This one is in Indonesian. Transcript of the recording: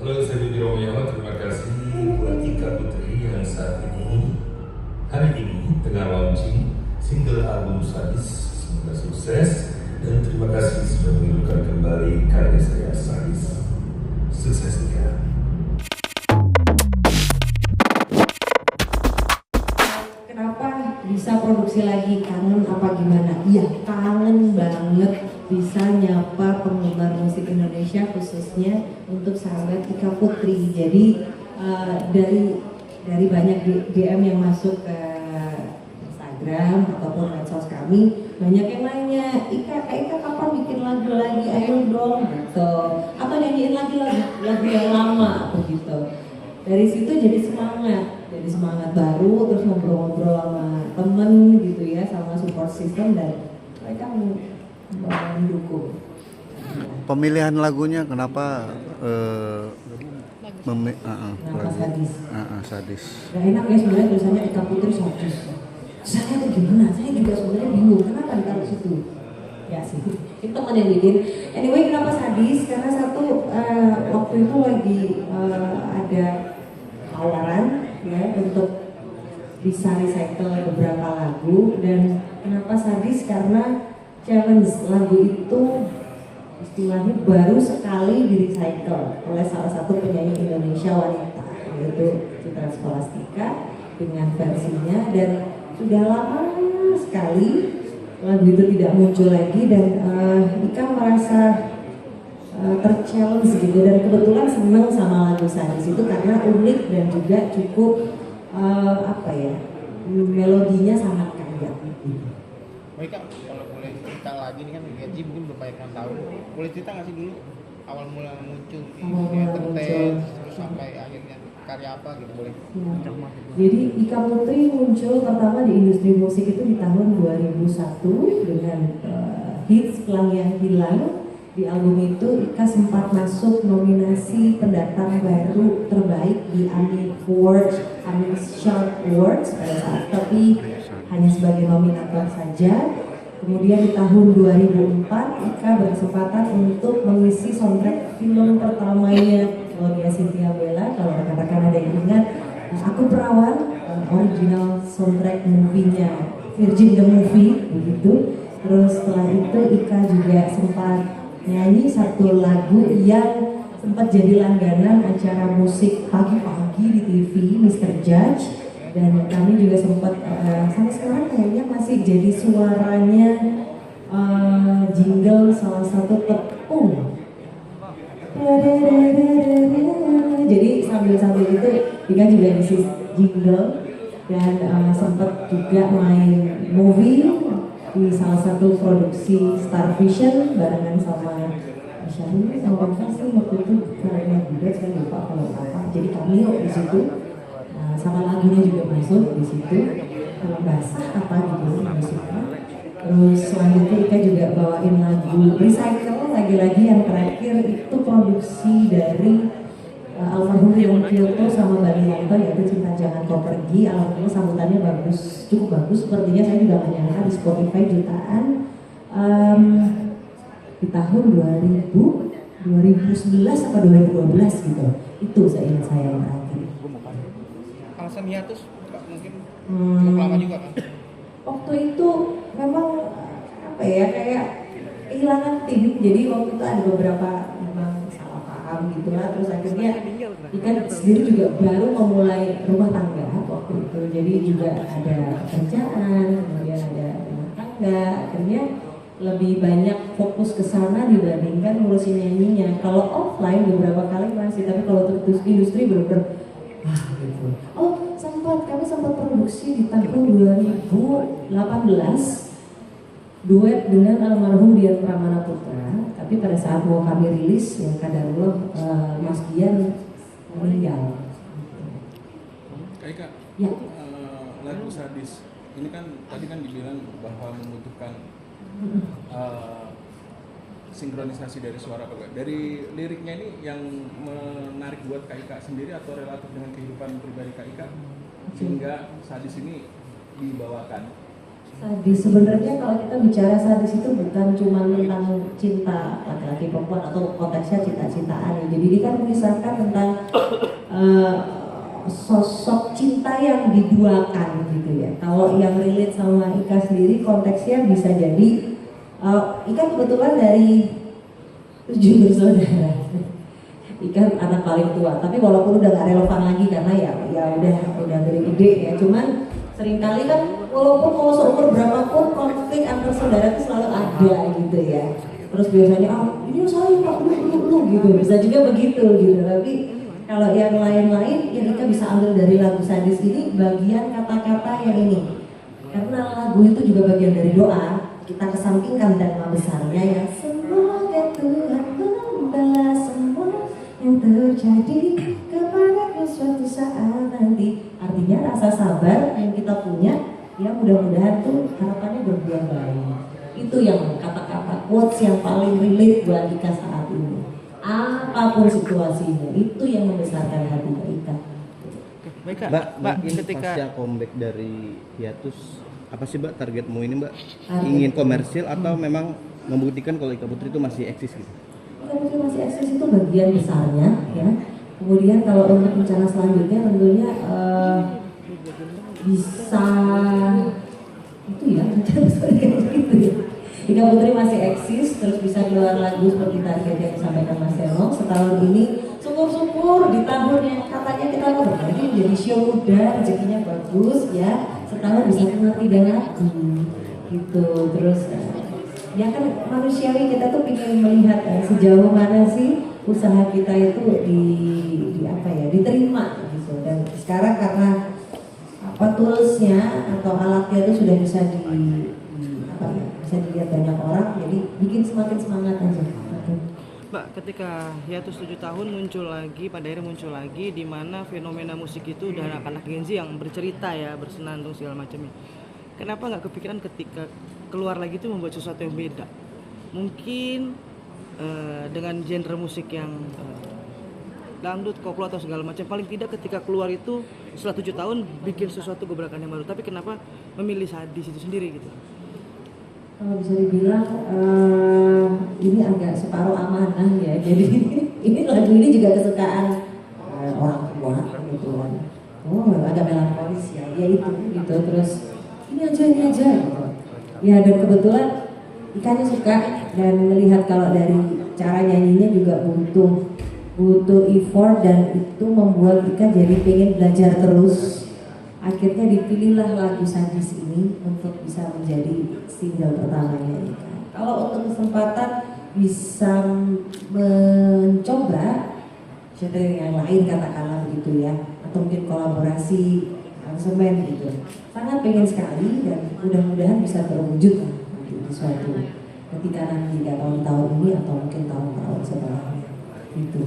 Halo, saya Bibi Romiawan. Terima kasih buat Ika Putri yang saat ini hari ini tengah launching single album Sadis. Semoga sukses dan terima kasih sudah mengirimkan kembali karya saya Sadis. Sukses Ika. Kenapa bisa produksi lagi? Kangen apa gimana? Iya, kangen banget bisa nyapa penggemar musik Indonesia khususnya untuk sahabat Ika Putri. Jadi dari banyak DM yang masuk ke Instagram ataupun medsos kami, banyak yang nanya, Ika kapan bikin lagu lagi? Ayo dong, gitu. Atau nyanyiin lagi lagu yang lama, begitu. Dari situ jadi semangat baru, terus ngobrol-ngobrol sama temen gitu ya, sama support system, dan mereka mendukung. Pemilihan lagunya kenapa Kenapa Sadis? Sadis. Gak enak ya sebenarnya tulisannya Ika Putri Sadis. Saya tuh gimana? Saya juga sebenarnya bingung kenapa ditaruh situ. Ya sih, itu teman yang bikin. Anyway, kenapa Sadis? Karena satu waktu itu lagi ada tawaran ya untuk bisa recycle beberapa lagu. Dan kenapa Sadis? Karena challenge lagu itu istilahnya baru sekali di recycle oleh salah satu penyanyi Indonesia wanita, yaitu Citra Scholastika dengan versinya, dan sudah lama sekali lagu itu tidak muncul lagi. Dan Ika merasa terchallenge gitu, dan kebetulan seneng sama lagu Sadis itu karena unik dan juga cukup melodinya sangat kaya. Baik Kak, kalau boleh cerita lagi ini kan Gaji mungkin belum banyak yang tahu. Boleh cerita nggak sih dulu awal mula muncul di entertain terus sampai akhirnya karya apa gitu, boleh? Ya. Jadi Ika Putri muncul pertama di industri musik itu di tahun 2001 dengan hits Pelangi yang Hilang. Di album itu Ika sempat masuk nominasi pendatang baru terbaik di AMI Shark Awards pada saat, tapi hanya sebagai nominator saja. Kemudian di tahun 2004 Ika berkesempatan untuk mengisi soundtrack film pertamanya Claudia Cynthia Bella. Kalau rekan-rekan ada yang ingat, Aku Perawan, original soundtrack movie-nya Virgin the Movie begitu. Terus setelah itu Ika juga sempat nyanyi satu lagu yang sempat jadi langganan acara musik pagi-pagi di TV, Mr. Judge. Dan kami juga sempat sampai sekarang kayaknya masih jadi suaranya jingle salah satu tepung. Jadi sambil itu Ika juga isi jingle, dan sempat juga main movie di salah satu produksi Star Vision barengan sama Syahrini sama Kasih waktu itu karena juga saya lupa kalau apa. Jadi cameo di situ. Sama lagunya juga masuk di situ, kalau basah apa gitu musiknya. Terus selanjutnya Ika juga bawain lagu Recycle lagi-lagi, yang terakhir itu produksi dari almarhum Rion Kyoto sama Bali Yanto, yaitu Cinta Jangan Kau Pergi. Alhamdulillah sambutannya bagus, cukup bagus. Sepertinya saya juga menyangka di Spotify jutaan di tahun 2011 atau 2012 gitu. Itu seingat saya yang terakhir. Alasan hiatus mungkin cukup lama juga kan? Waktu itu memang kayak kehilangan tim. Jadi waktu itu ada beberapa memang salah paham gitulah. Terus akhirnya Ika sendiri juga baru memulai rumah tangga waktu itu. Jadi juga ada pekerjaan, kemudian ada rumah tangga. Akhirnya lebih banyak fokus ke sana dibandingkan ngurusin nyanyinya. Kalau offline beberapa kali masih, tapi kalau terus industri bener-bener gitu. Kami sempat produksi di tahun 2018 duet dengan almarhum Dian Pramana Putra, tapi pada saat mau kami rilis yang kadarullah Mas Dian meninggal. Kak, ya. Lagu Sadis ini kan tadi kan dibilang bahwa membutuhkan sinkronisasi dari suara Kak. Dari liriknya ini yang menarik buat Kak Ika sendiri atau relatif dengan kehidupan pribadi Kak Ika sehingga Sadis ini dibawakan Sadis sebenarnya kalau kita bicara sadis itu bukan cuma tentang cinta laki-laki perempuan atau konteksnya cinta-cintaan ya. Jadi ini kan mengisahkan tentang sosok cinta yang diduakan gitu ya. Kalau yang relate sama Ika sendiri konteksnya bisa jadi Ika kebetulan dari 7 bersaudara. Ika anak paling tua, tapi walaupun udah gak relevan lagi karena ya udah dari gede ya. Cuman seringkali kan walaupun mau seumur berapapun konflik antar saudara itu selalu ada gitu ya. Terus biasanya ini saya pak lu gitu, bisa juga begitu gitu. Tapi kalau yang lain-lain ya kita bisa ambil dari lagu Sadis ini bagian kata-kata yang ini. Karena lagu itu juga bagian dari doa. Kita kesampingkan tema besarnya ya. Semoga Tuhan membalas semua yang terjadi kepadaku suatu saat nanti. Artinya rasa sabar yang kita punya ya mudah-mudahan tuh harapannya berbuah baik. Itu yang kata-kata quotes yang paling relate buat Ika saat ini. Apapun situasinya, itu yang membesarkan hati Ika. Baik Kak, Mbak, ini ketika pasca comeback dari hiatus, apa sih Mbak targetmu ini Mbak? Target. Ingin komersil atau memang membuktikan kalau Ika Putri itu masih eksis gitu? Ika Putri masih eksis itu bagian besarnya ya. Kemudian kalau untuk rencana selanjutnya tentunya bisa itu ya rencana selanjutnya gitu ya. Ika Putri masih eksis, terus bisa keluar lagu seperti target yang disampaikan Mas Seno setahun ini. Syukur-syukur di tahun yang katanya kita mau berbagi menjadi show muda, rezekinya bagus ya. Setahun bisa keluar 3 lagu gitu. Terus ya kan manusiawi kita tuh ingin melihat sejauh mana sih usaha kita itu diterima gitu. Dan sekarang karena toolsnya atau alatnya itu sudah bisa bisa dilihat banyak orang, jadi bikin semakin semangat aja. Mbak, ketika hiatus 7 tahun pada akhirnya muncul lagi di mana fenomena musik itu udah anak-anak Gen Z yang bercerita ya, bersenandung segala macamnya. Kenapa nggak kepikiran ketika keluar lagi itu membuat sesuatu yang beda? Mungkin dengan genre musik yang dangdut, koplo atau segala macam, paling tidak ketika keluar itu setelah 7 tahun bikin sesuatu gebrakan yang baru. Tapi kenapa memilih Sadis itu sendiri gitu? Kalau bisa dibilang ini agak separuh amanah ya. Jadi ini lagu ini juga kesukaan orang tua gitu kan. Agak melankolis ya itu gitu. Terus ini aja gitu. Ya dan kebetulan Ikanya suka dan melihat kalau dari cara nyanyinya juga butuh effort dan itu membuat Ika jadi pengen belajar terus. Akhirnya dipilihlah lagu Sadis ini untuk bisa menjadi single pertamanya Ika. Kalau untuk kesempatan bisa mencoba genre yang lain katakanlah begitu ya, atau mungkin kolaborasi aransemen gitu, sangat pengen sekali dan mudah-mudahan bisa terwujud nanti di suatu ketika nanti 3 tahun ini atau mungkin tahun-tahun setelahnya gitu.